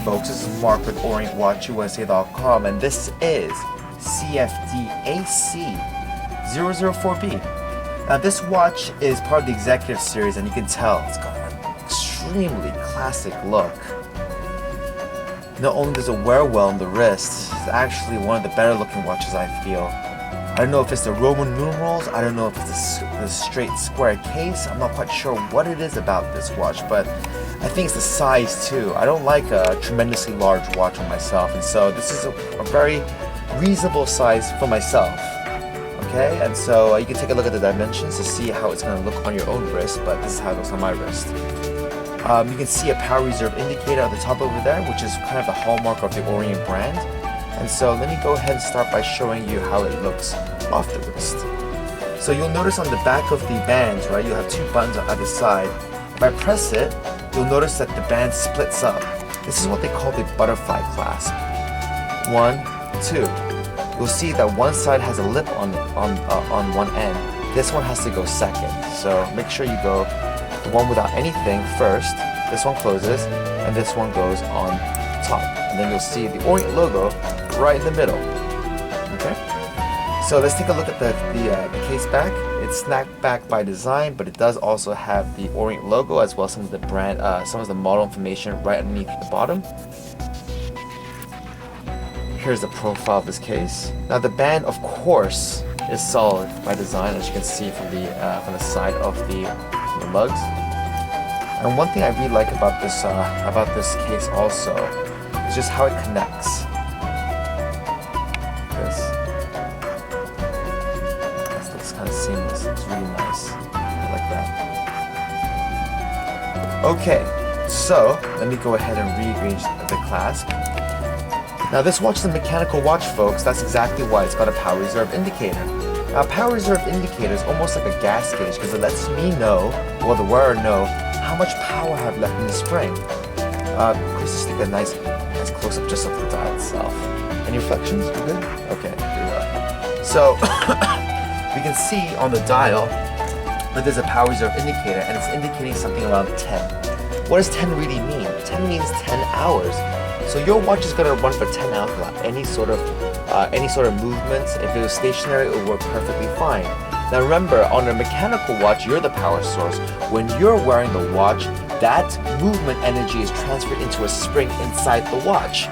folks, this is Mark with OrientWatchUSA.com, and this is CFDAC004B. Now this watch is part of the executive series, and you can tell it's got an extremely classic look. Not only does it wear well on the wrist, it's actually one of the better looking watches I feel. I don't know if it's the Roman numerals, I don't know if it's the straight square case, I'm not quite sure what it is about this watch, but I think it's the size too. I don't like a tremendously large watch on myself, and so this is a very reasonable size for myself. Okay, and so you can take a look at the dimensions to see how it's going to look on your own wrist, but this is how it looks on my wrist. You can see a power reserve indicator at the top over there, which is kind of the hallmark of the Orient brand. And so let me go ahead and start by showing you how it looks off the wrist. So you'll notice on the back of the bands, right, you'll have two buttons on either side. If I press it, you'll notice that the band splits up. This is what they call the butterfly clasp. 1, 2. You'll see that one side has a lip on one end. This one has to go second. So make sure you go the one without anything first. This one closes, and this one goes on top. And then you'll see the Orient logo right in the middle. Okay. So let's take a look at the case back. It's snapped back by design, but it does also have the Orient logo as well as some of the brand, some of the model information right underneath the bottom. Here's the profile of this case. Now the band, of course, is solid by design, as you can see from the side of the lugs. And one thing I really like about this case also is just how it connects. This looks kind of seamless. It's really nice. I like that. Okay, so let me go ahead and rearrange the clasp. Now this watch is a mechanical watch, folks. That's exactly why it's got a power reserve indicator. Now a power reserve indicator is almost like a gas gauge because it lets me know, or the wearer know, how much power I have left in the spring. Please just take a nice close-up just of the dial itself. Any reflections? We're good? Okay, here we are. So we can see on the dial that there's a power reserve indicator, and it's indicating something around 10. What does 10 really mean? 10 means 10 hours. So your watch is going to run for 10 hours without any sort of movement. If it was stationary, it would work perfectly fine. Now remember, on a mechanical watch, you're the power source. When you're wearing the watch, that movement energy is transferred into a spring inside the watch.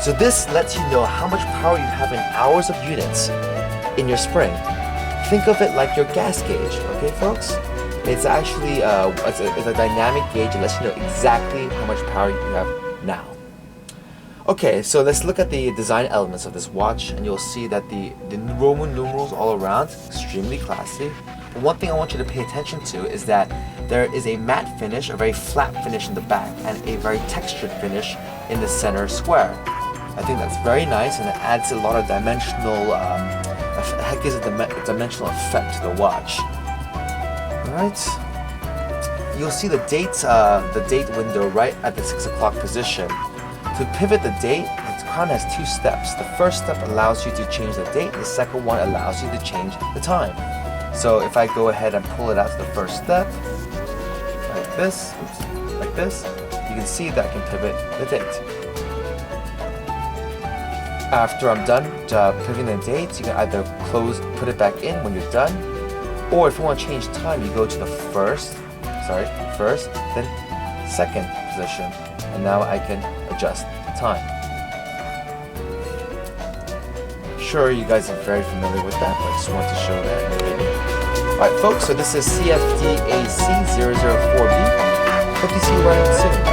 So this lets you know how much power you have in hours of units in your spring. Think of it like your gas gauge, okay folks? It's actually it's a dynamic gauge. It lets you know exactly how much power you have now. Okay, so let's look at the design elements of this watch, and you'll see that the Roman numerals all around, extremely classy. But one thing I want you to pay attention to is that there is a matte finish, a very flat finish in the back, and a very textured finish in the center square. I think that's very nice, and it adds a lot of dimensional, it gives a dimensional effect to the watch. Alright, you'll see the date window right at the 6 o'clock position. To pivot the date, it kind of has two steps. The first step allows you to change the date, the second one allows you to change the time. So if I go ahead and pull it out to the first step, like this, you can see that I can pivot the date. After I'm done pivoting the date, you can either put it back in when you're done, or if you want to change time, you go to the first, then second position, and now I can adjust time. Sure, you guys are very familiar with that, but I just wanted to show that in the video. Alright folks, so this is CFDAC004B. Hope to see you right soon.